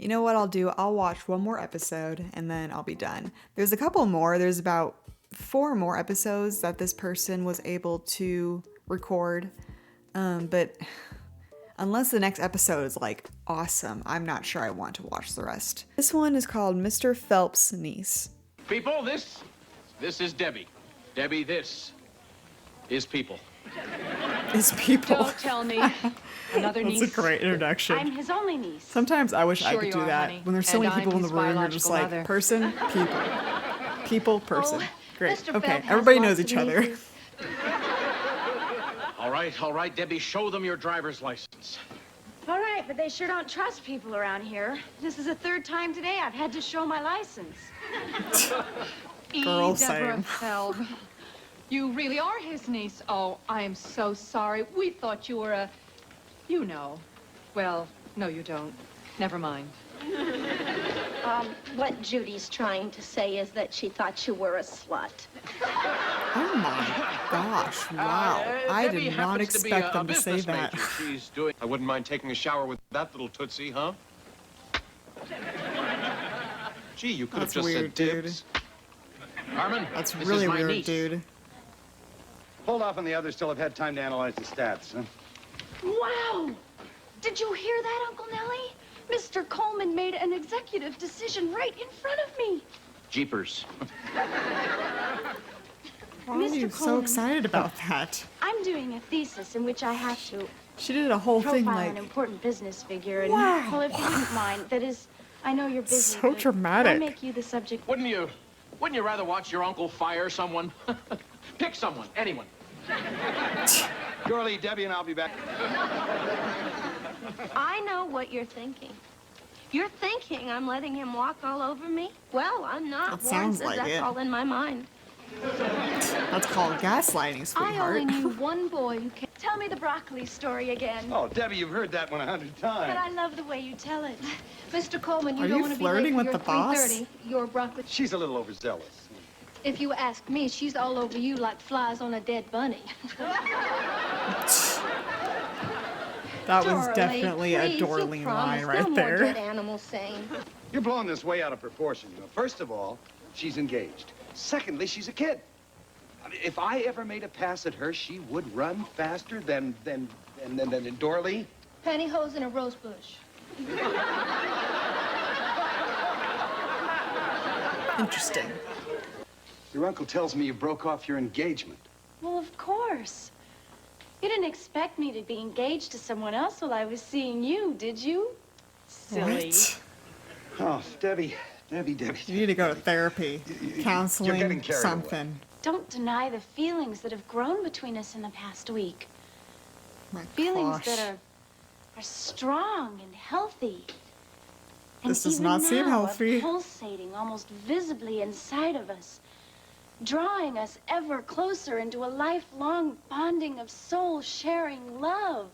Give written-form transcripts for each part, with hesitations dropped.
You know what I'll do? I'll watch one more episode and then I'll be done. There's a couple more. There's about 4 more episodes that this person was able to record. But unless the next episode is like awesome, I'm not sure I want to watch the rest. This one is called Mr. Phelps' Niece. People, this is Debbie. Debbie, this is people. Is people. Don't tell me. Another niece. That's a great introduction. I'm his only niece. Sometimes I wish I could you do are, that. honey. When there's so And many people in I'm the his room, you're just biological like, mother. person, people. People, person. Oh, Great. Mr. Okay, Phelps has everybody knows lots each of other. nieces. All right, Debbie, show them your driver's license. All right, but they sure don't trust people around here. This is the 3rd time today I've had to show my license. Girl, Deborah same. Felb. You really are his niece. Oh, I am so sorry. We thought you were a... You know. Well, no, you don't. Never mind. What Judy's trying to say is that she thought you were a slut. Oh my gosh, wow. I Debbie did not happens to be expect a them to say business that. major. She's doing... I wouldn't mind taking a shower with that little tootsie, huh? Gee, you could That's have just weird, said dude. dibs. Carmen, That's this really is my weird, niece. dude. Hold off on the others till I've had time to analyze the stats, huh? Wow! Did you hear that, Uncle Nellie? Mr. Coleman made an executive decision right in front of me. Jeepers. Why are you so Coleman. excited about that? I'm doing a thesis in which I have to She did a whole thing profile like an important business figure. And, Wow. well, if you wouldn't mind, that is, I know you're busy. So but dramatic. I'll make you the subject. Wouldn't you rather watch your uncle fire someone? Pick someone, anyone. Girlie, Debbie and I'll be back. I know what you're thinking. You're thinking I'm letting him walk all over me? Well, I'm not. That Warren sounds says like that's it. all in my mind. That's called gaslighting, I sweetheart. only knew one boy who can tell me the broccoli story again. Oh, Debbie, you've heard that one 100 But I times. love the way you tell it. Mr. Coleman, you Are don't you want to be flirting late with for the boss? your 3:30. Your broccoli. She's a little overzealous. If you ask me, she's all over you like flies on a dead bunny. That was Dorley, definitely a please, you Dorleen line promised. right no more there. dead animals saying. You're blowing this way out of proportion. You know, first of all, she's engaged. Secondly, she's a kid. I mean, if I ever made a pass at her, she would run faster than Dorley. Pantyhose in a rose bush. Interesting. Your uncle tells me you broke off your engagement. Well, of course. You didn't expect me to be engaged to someone else while I was seeing you, did you? Silly. What? Oh, Debbie. You need to go to therapy, counseling, getting carried something. Don't deny the feelings that have grown between us in the past week. My Feelings gosh. that are strong and healthy. And This does even not seem now, healthy. are pulsating almost visibly inside of us, drawing us ever closer into a lifelong bonding of soul-sharing love.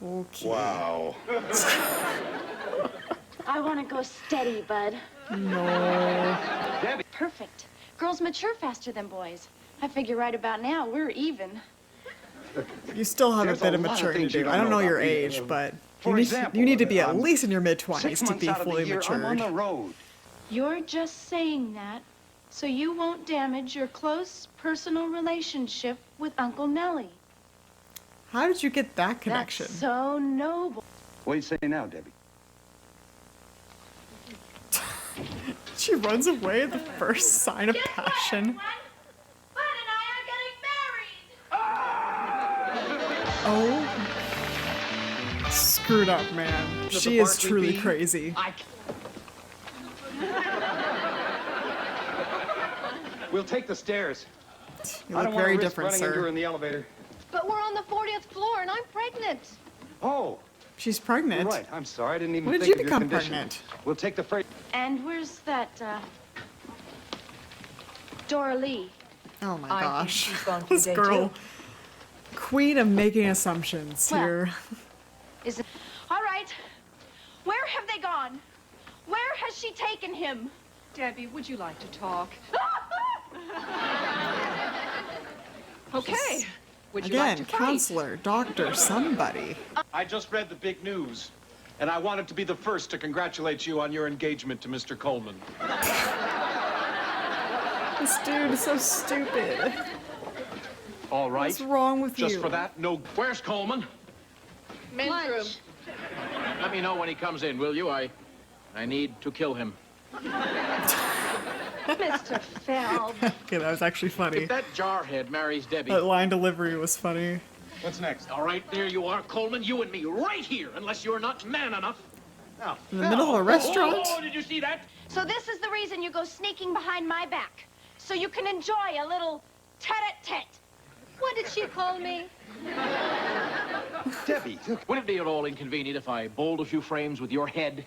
Okay. Wow. I want to go steady, bud. No. Debbie. Perfect. Girls mature faster than boys. I figure right about now we're even. You still have There's a bit a of lot of maturing to things you do. don't I don't know know your about me. age, but For example, you need to be at I'm least in your 6 mid-20s to months be out of the fully year, I'm on matured. the road. You're just saying that so you won't damage your close personal relationship with Uncle Nellie. How did you get that connection? That's so noble. What do you say now, Debbie? She runs away at the first sign of passion. Bud and I are getting married. Oh. Screwed up, man. Does She the is Barkley truly bee? crazy. We'll take the stairs. You I look don't want very to risk different, running into her sir. in the elevator. But we're on the 40th floor and I'm pregnant. Oh, She's you're pregnant. right. I'm sorry. I didn't even When did think you of your become condition. pregnant? We'll take the freight. And where's that, Dora Lee? Oh my I think gosh. she's gone through This day girl. two. Queen of making assumptions Well, here. Is it? All right. Where have they gone? Where has she taken him? Debbie, would you like to talk? Okay. Would you like Again, to fight? counselor, doctor, somebody. I just read the big news. And I wanted to be the first to congratulate you on your engagement to Mr. Coleman. This dude is so stupid. All right. What's wrong with you? Just for that, no. Where's Coleman? Men's room. Let me know when he comes in, will you? I need to kill him. Mr. Feld. Okay, that was actually funny. If that jarhead marries Debbie. That line delivery was funny. What's next? All right, there you are, Coleman. You and me, right here, unless you're not man enough. Now, In the middle of a restaurant? Oh, did you see that? So this is the reason you go sneaking behind my back. So you can enjoy a little tete-a-tete. What did she call me? Debbie, look. Would it be at all inconvenient if I bowled a few frames with your head?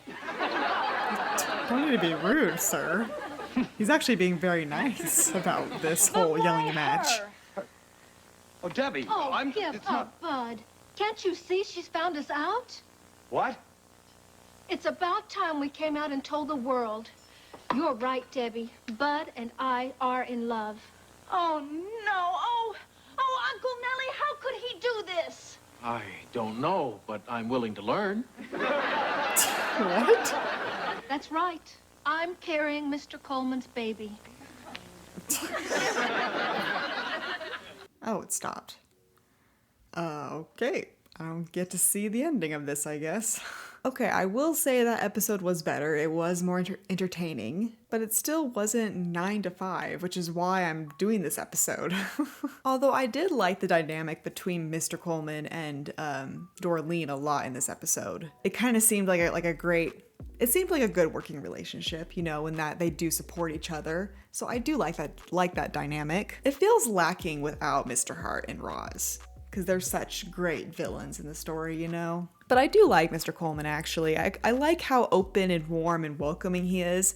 Don't need to be rude, sir. He's actually being very nice about this whole yelling match. Oh, Debbie. Oh, I'm. give It's up, not. Bud. Can't you see she's found us out? What? It's about time we came out and told the world. You're right, Debbie. Bud and I are in love. Oh, no. Oh, Uncle Nellie, how could he do this? I don't know, but I'm willing to learn. What? That's right. I'm carrying Mr. Coleman's baby. Oh, it stopped. Okay. I don't get to see the ending of this, I guess. Okay, I will say that episode was better. It was more entertaining, but it still wasn't 9 to 5, which is why I'm doing this episode. Although I did like the dynamic between Mr. Coleman and Dorleen a lot in this episode. It kind of seemed like a good working relationship, you know, in that they do support each other. So I do like that dynamic. It feels lacking without Mr. Hart and Roz, because they're such great villains in the story, you know? But I do like Mr. Coleman, actually. I like how open and warm and welcoming he is.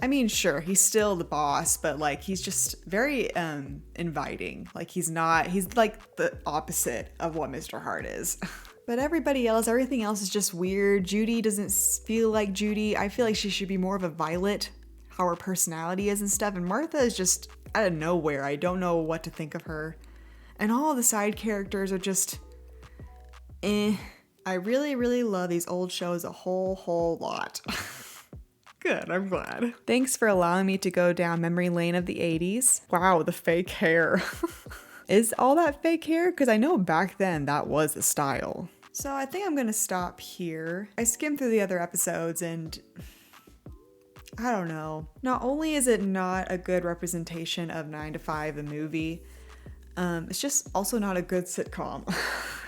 I mean, sure, he's still the boss, but like he's just very inviting. Like he's like the opposite of what Mr. Hart is. But everything else is just weird. Judy doesn't feel like Judy. I feel like she should be more of a Violet, how her personality is and stuff. And Martha is just out of nowhere. I don't know what to think of her. And all the side characters are just eh. I really, really love these old shows a whole lot. Good, I'm glad. Thanks for allowing me to go down memory lane of the 80s. Wow, the fake hair. Is all that fake hair? Because I know back then that was the style. So I think I'm gonna stop here. I skimmed through the other episodes and I don't know. Not only is it not a good representation of 9 to 5, the movie, it's just also not a good sitcom.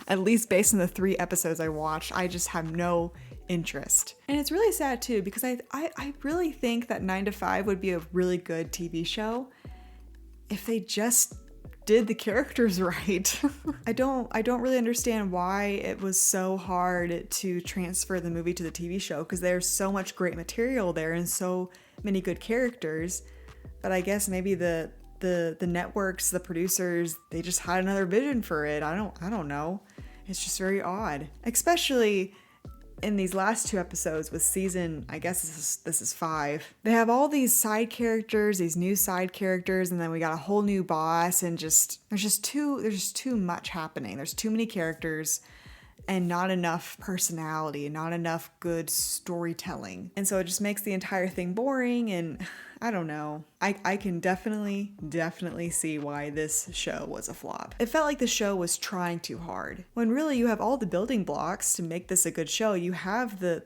At least based on the 3 episodes I watched, I just have no interest. And it's really sad too, because I really think that 9 to 5 would be a really good TV show if they just did the characters right. I don't really understand why it was so hard to transfer the movie to the TV show, because there's so much great material there and so many good characters. But I guess maybe the networks, the producers, they just had another vision for it. I don't know. It's just very odd, especially in these last 2 episodes with season, I guess this is 5. They have all these side characters, these new side characters, and then we got a whole new boss, and there's just too much happening. There's too many characters and not enough personality, not enough good storytelling. And so it just makes the entire thing boring, and I don't know. I can definitely see why this show was a flop. It felt like the show was trying too hard, when really you have all the building blocks to make this a good show. You have the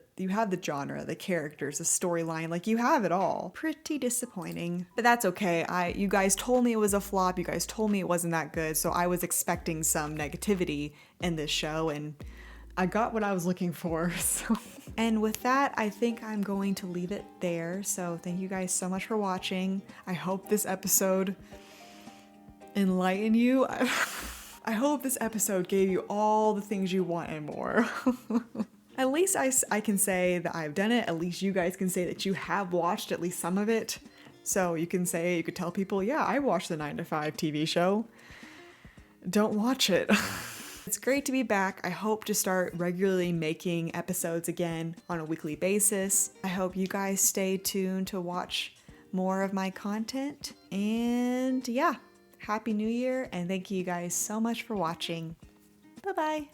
genre, the characters, the storyline, like you have it all. Pretty disappointing, but that's okay. You guys told me it was a flop. You guys told me it wasn't that good, so I was expecting some negativity in this show, and I got what I was looking for. So. And with that, I think I'm going to leave it there. So thank you guys so much for watching. I hope this episode enlightened you. I hope this episode gave you all the things you want and more. At least I can say that I've done it. At least you guys can say that you have watched at least some of it. So you could tell people, yeah, I watched the 9 to 5 TV show. Don't watch it. It's great to be back. I hope to start regularly making episodes again on a weekly basis. I hope you guys stay tuned to watch more of my content. And yeah, Happy New Year, and thank you guys so much for watching. Bye-bye.